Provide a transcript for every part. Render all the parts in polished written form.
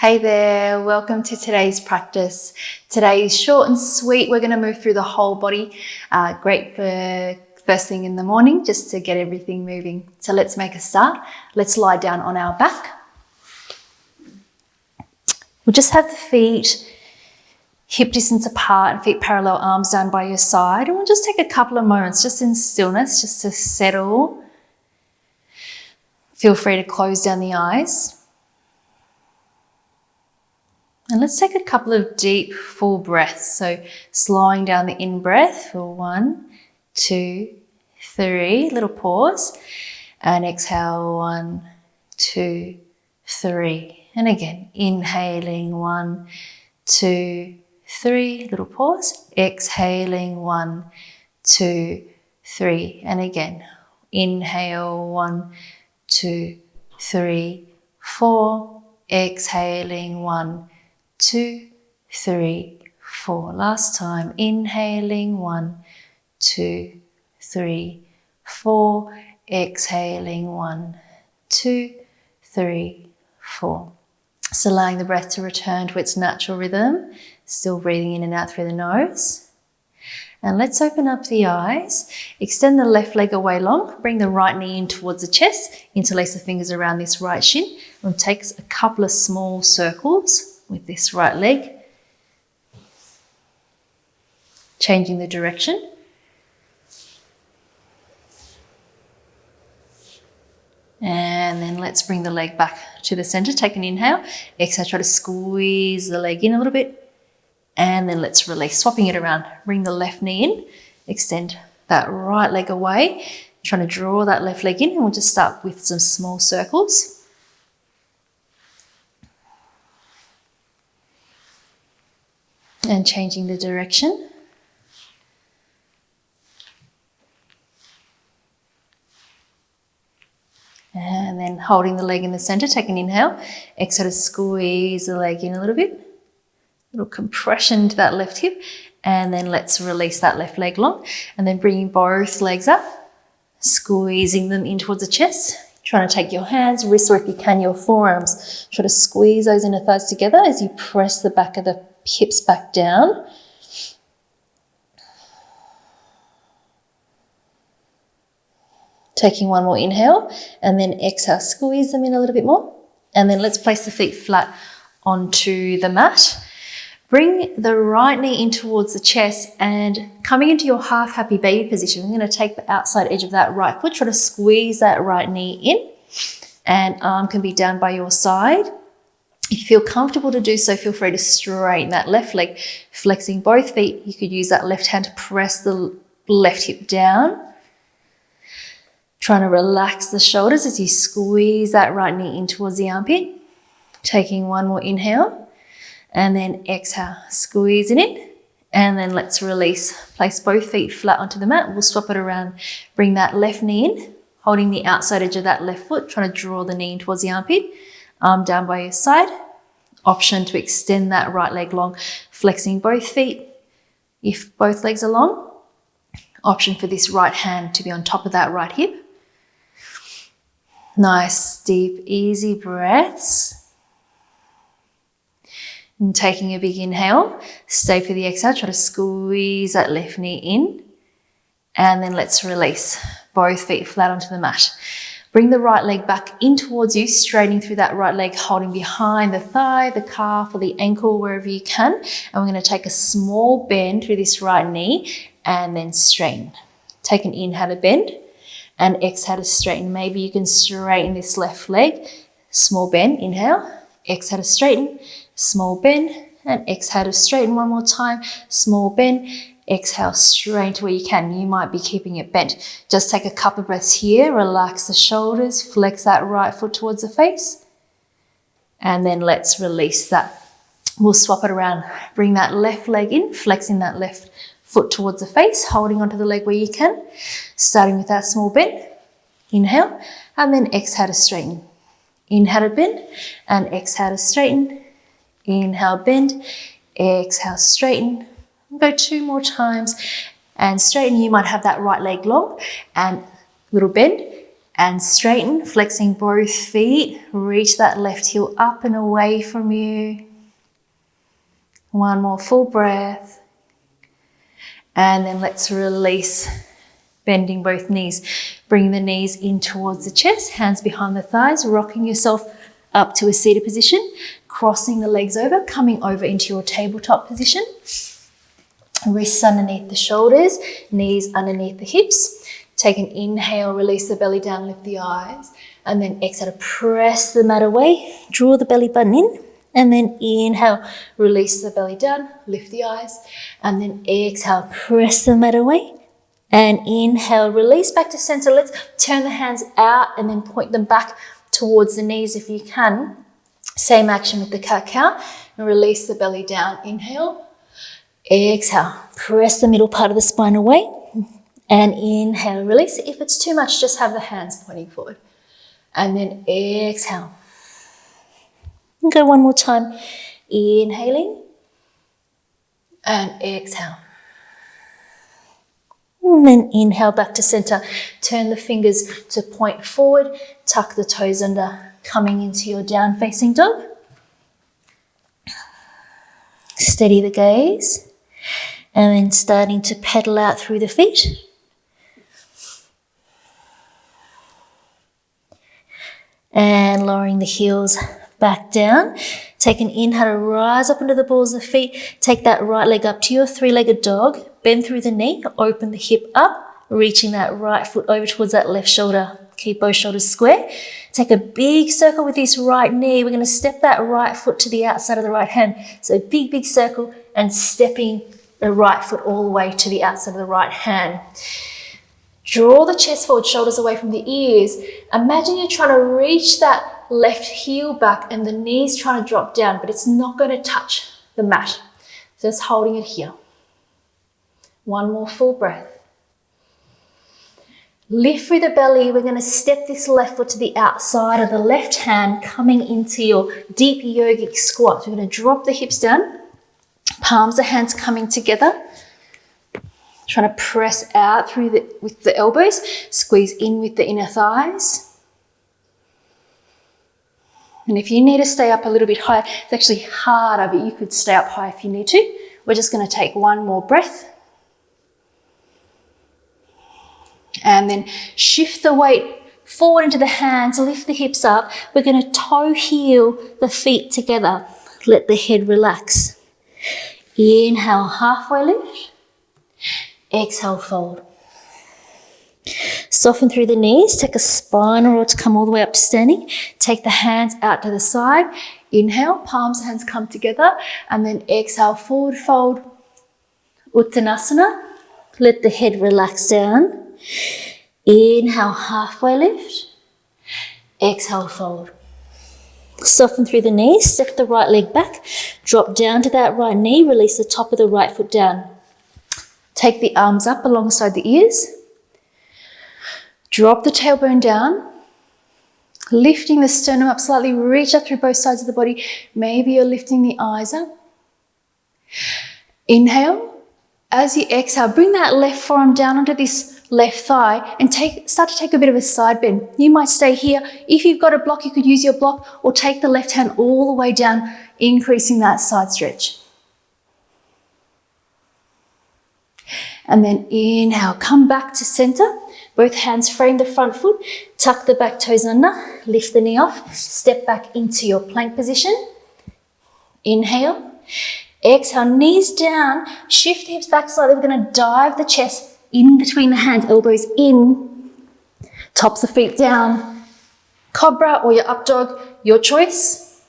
Hey there, welcome to today's practice. Today is short and sweet. We're going to move through the whole body. Great for first thing in the morning, just to get everything moving. So let's make a start. Let's lie down on our back. We'll just have the feet hip distance apart and feet parallel, arms down by your side. And we'll just take a couple of moments just in stillness, just to settle. Feel free to close down the eyes. And let's take a couple of deep, full breaths. So slowing down the in-breath for 1, 2, 3. Little pause. And exhale, 1, 2, 3. And again, inhaling, 1, 2, 3. Little pause. Exhaling, 1, 2, 3. And again, inhale, 1, 2, 3, 4. Exhaling, 1, 2, 3, 4. Last time. Inhaling, 1, 2, 3, 4. Exhaling, 1, 2, 3, 4. So allowing the breath to return to its natural rhythm. Still breathing in and out through the nose. And let's open up the eyes. Extend the left leg away long. Bring the right knee in towards the chest. Interlace the fingers around this right shin. And take a couple of small circles with this right leg. Changing the direction. And then let's bring the leg back to the center. Take an inhale. Exhale, try to squeeze the leg in a little bit. And then let's release, swapping it around. Bring the left knee in. Extend that right leg away. Trying to draw that left leg in. And we'll just start with some small circles. And changing the direction. And then holding the leg in the center, take an inhale. Exhale to squeeze the leg in a little bit. A little compression to that left hip. And then let's release that left leg long. And then bringing both legs up, squeezing them in towards the chest. Trying to take your hands, wrists, or if you can, your forearms. Try to squeeze those inner thighs together as you press the back of the hips back down. Taking one more inhale and then exhale, squeeze them in a little bit more. And then let's place the feet flat onto the mat. Bring the right knee in towards the chest and coming into your half happy baby position, we're going to take the outside edge of that right foot, try to squeeze that right knee in, and arm can be down by your side. If you feel comfortable to do so, feel free to straighten that left leg, flexing both feet. You could use that left hand to press the left hip down. Trying to relax the shoulders as you squeeze that right knee in towards the armpit. Taking one more inhale and then exhale, squeezing in. And then let's release. Place both feet flat onto the mat. We'll swap it around. Bring that left knee in, holding the outside edge of that left foot, trying to draw the knee in towards the armpit. Arm down by your side. Option to extend that right leg long, flexing both feet. If both legs are long, option for this right hand to be on top of that right hip. Nice, deep, easy breaths. And taking a big inhale, stay for the exhale, try to squeeze that left knee in. And then let's release. Both feet flat onto the mat. Bring the right leg back in towards you, straightening through that right leg, holding behind the thigh, the calf, or the ankle, wherever you can. And we're going to take a small bend through this right knee and then straighten. Take an inhale to bend and exhale to straighten. Maybe you can straighten this left leg. Small bend, inhale, exhale to straighten, small bend, and exhale to straighten one more time. Small bend. Exhale, straighten to where you can. You might be keeping it bent. Just take a couple of breaths here. Relax the shoulders. Flex that right foot towards the face. And then let's release that. We'll swap it around. Bring that left leg in, flexing that left foot towards the face, holding onto the leg where you can. Starting with that small bend. Inhale, and then exhale to straighten. Inhale to bend, and exhale to straighten. Inhale, bend. Exhale, straighten. Go 2 more times and straighten. You might have that right leg long and little bend. and straighten, flexing both feet. Reach that left heel up and away from you. One more full breath. And then let's release, bending both knees. Bring the knees in towards the chest, hands behind the thighs, rocking yourself up to a seated position, crossing the legs over, coming over into your tabletop position. Wrists underneath the shoulders, knees underneath the hips. Take an inhale, release the belly down, lift the eyes, and then exhale to press the mat away, draw the belly button in, and then inhale, release the belly down, lift the eyes, and then exhale, press the mat away, and inhale, release back to center. Let's turn the hands out and then point them back towards the knees if you can. Same action with the cat-cow, and release the belly down. Inhale, exhale, press the middle part of the spine away, and inhale, release. If it's too much, just have the hands pointing forward, and then exhale. Go one more time, inhaling, and exhale. And then inhale back to center. Turn the fingers to point forward. Tuck the toes under, coming into your down facing dog. Steady the gaze. And then starting to pedal out through the feet. And lowering the heels back down. Take an inhale to rise up into the balls of the feet. Take that right leg up to your three-legged dog. Bend through the knee, open the hip up, reaching that right foot over towards that left shoulder. Keep both shoulders square. Take a big circle with this right knee. We're going to step that right foot to the outside of the right hand. So big, big circle and stepping the right foot all the way to the outside of the right hand. Draw the chest forward, shoulders away from the ears. Imagine you're trying to reach that left heel back and the knees trying to drop down, but it's not going to touch the mat. So just holding it here. One more full breath. Lift through the belly. We're going to step this left foot to the outside of the left hand, coming into your deep yogic squat. We're going to drop the hips down, palms of hands coming together. Trying to press out through with the elbows, squeeze in with the inner thighs. And if you need to stay up a little bit higher, it's actually harder, but you could stay up high if you need to. We're just going to take one more breath. And then shift the weight forward into the hands, lift the hips up. We're going to toe heel the feet together. Let the head relax. Inhale, halfway lift. Exhale, fold. Soften through the knees. Take a spinal roll to come all the way up to standing. Take the hands out to the side. Inhale, palms and hands come together. And then exhale, forward fold. Uttanasana. Let the head relax down. Inhale, halfway lift. Exhale, fold. Soften through the knees. Step the right leg back. Drop down to that right knee. Release the top of the right foot down. Take the arms up alongside the ears. Drop the tailbone down. Lifting the sternum up slightly. Reach up through both sides of the body. Maybe you're lifting the eyes up. Inhale. As you exhale, bring that left forearm down onto this left thigh and start to take a bit of a side bend. You might stay here. If you've got a block, you could use your block or take the left hand all the way down, increasing that side stretch. And then inhale, come back to center. Both hands frame the front foot, tuck the back toes under, lift the knee off, step back into your plank position. Inhale. Exhale, knees down, shift the hips back slightly. We're going to dive the chest in between the hands, elbows in, tops of feet down. Cobra or your up dog, your choice.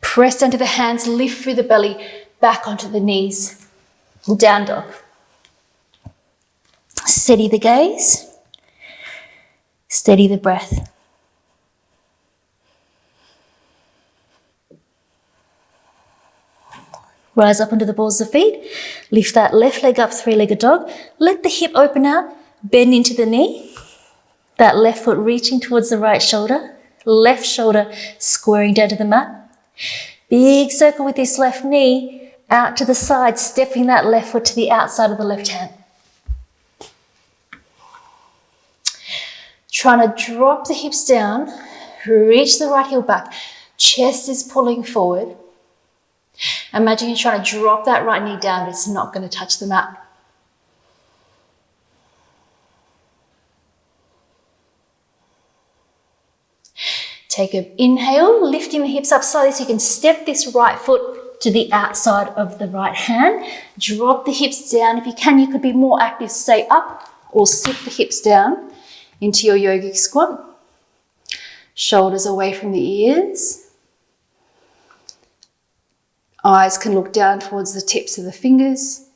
Press down to the hands, lift through the belly, back onto the knees. Down dog. Steady the gaze. Steady the breath. Rise up onto the balls of feet. Lift that left leg up, three-legged dog. Let the hip open out. Bend into the knee. That left foot reaching towards the right shoulder. Left shoulder squaring down to the mat. Big circle with this left knee out to the side, stepping that left foot to the outside of the left hand. Trying to drop the hips down, reach the right heel back. Chest is pulling forward. Imagine you're trying to drop that right knee down, but it's not going to touch the mat. Take an inhale, lifting the hips up slightly so you can step this right foot to the outside of the right hand. Drop the hips down. If you can, you could be more active, stay up or sit the hips down into your yogic squat. Shoulders away from the ears. Eyes can look down towards the tips of the fingers.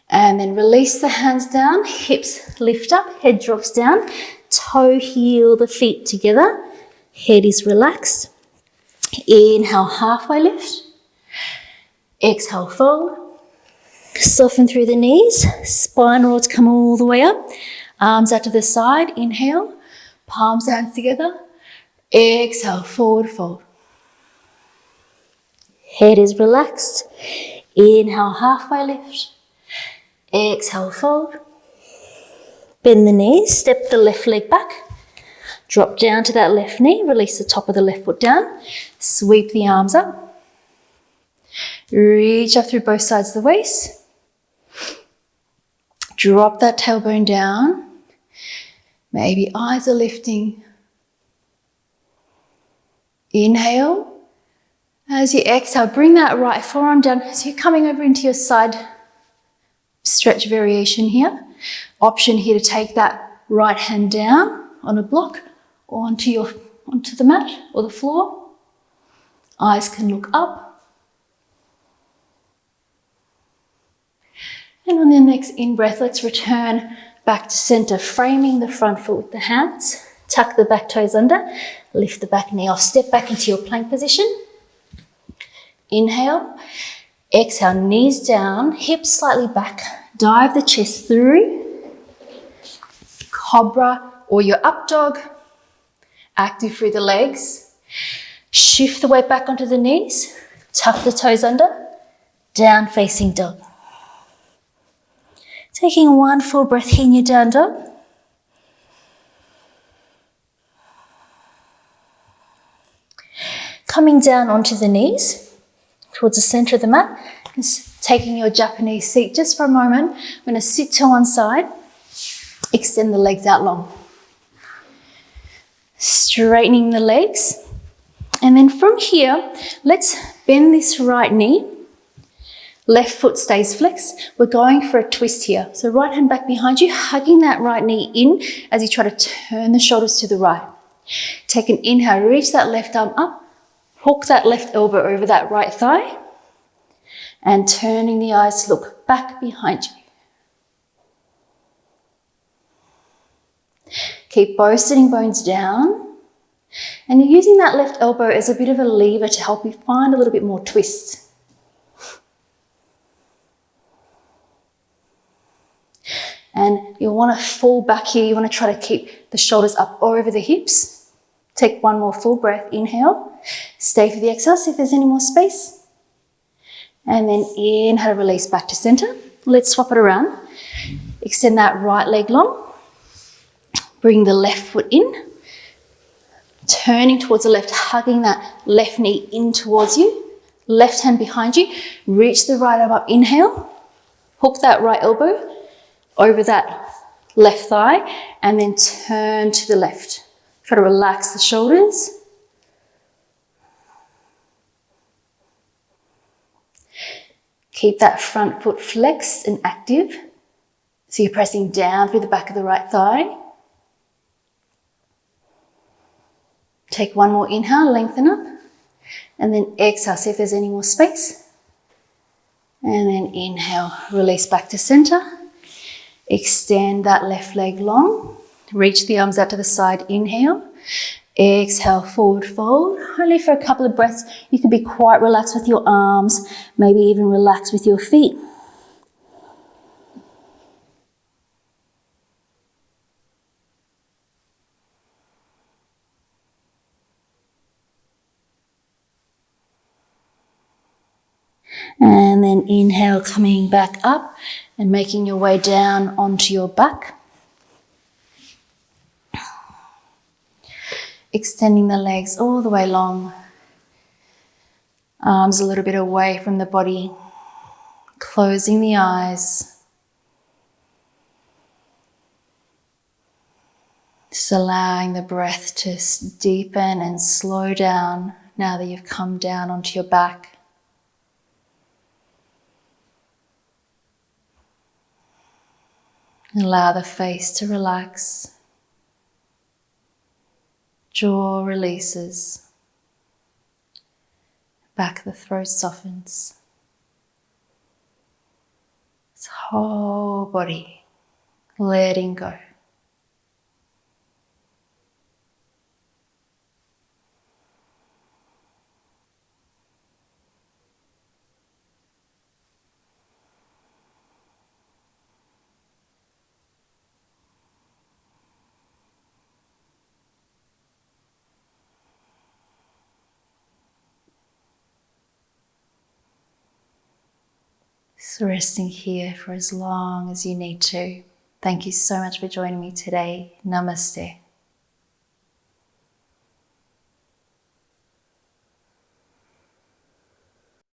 And then release the hands down, hips lift up, head drops down, toe heel the feet together, head is relaxed. Inhale, halfway lift. Exhale, fold. Soften through the knees, spine rods come all the way up, arms out to the side, inhale, palms hands together, exhale, forward fold. Head is relaxed, inhale, halfway lift, exhale, fold. Bend the knees, step the left leg back, drop down to that left knee, release the top of the left foot down, sweep the arms up, reach up through both sides of the waist, drop that tailbone down, maybe eyes are lifting. Inhale. As you exhale, bring that right forearm down. So you're coming over into your side stretch variation here. Option here to take that right hand down on a block or onto the mat or the floor. Eyes can look up. And on the next in-breath, let's return back to center, framing the front foot with the hands. Tuck the back toes under, lift the back knee off, step back into your plank position. Inhale, exhale, knees down, hips slightly back, dive the chest through, cobra or your up dog, active through the legs, shift the weight back onto the knees, tuck the toes under, down facing dog. Taking one full breath here in your down dog. Coming down onto the knees, towards the center of the mat, just taking your Japanese seat just for a moment. I'm going to sit to one side, extend the legs out long. Straightening the legs. And then from here, let's bend this right knee. Left foot stays flexed. We're going for a twist here. So right hand back behind you, hugging that right knee in as you try to turn the shoulders to the right. Take an inhale, reach that left arm up. Hook that left elbow over that right thigh and turning the eyes to look back behind you. Keep both sitting bones down and you're using that left elbow as a bit of a lever to help you find a little bit more twist. And you'll want to fall back here. You want to try to keep the shoulders up over the hips. Take one more full breath, inhale. Stay for the exhale, see if there's any more space. And then inhale, release back to center. Let's swap it around. Extend that right leg long. Bring the left foot in. Turning towards the left, hugging that left knee in towards you. Left hand behind you. Reach the right arm up, inhale. Hook that right elbow over that left thigh and then turn to the left. Try to relax the shoulders. Keep that front foot flexed and active. So you're pressing down through the back of the right thigh. Take one more inhale, lengthen up. And then exhale, see if there's any more space. And then inhale, release back to center. Extend that left leg long. Reach the arms out to the side, inhale. Exhale, forward fold. Only for a couple of breaths. You can be quite relaxed with your arms, maybe even relax with your feet. And then inhale, coming back up and making your way down onto your back. extending the legs all the way long. Arms a little bit away from the body. Closing the eyes. Just allowing the breath to deepen and slow down now that you've come down onto your back. Allow the face to relax. Jaw releases. Back of the throat softens. This whole body letting go. So resting here for as long as you need to. Thank you so much for joining me today. Namaste.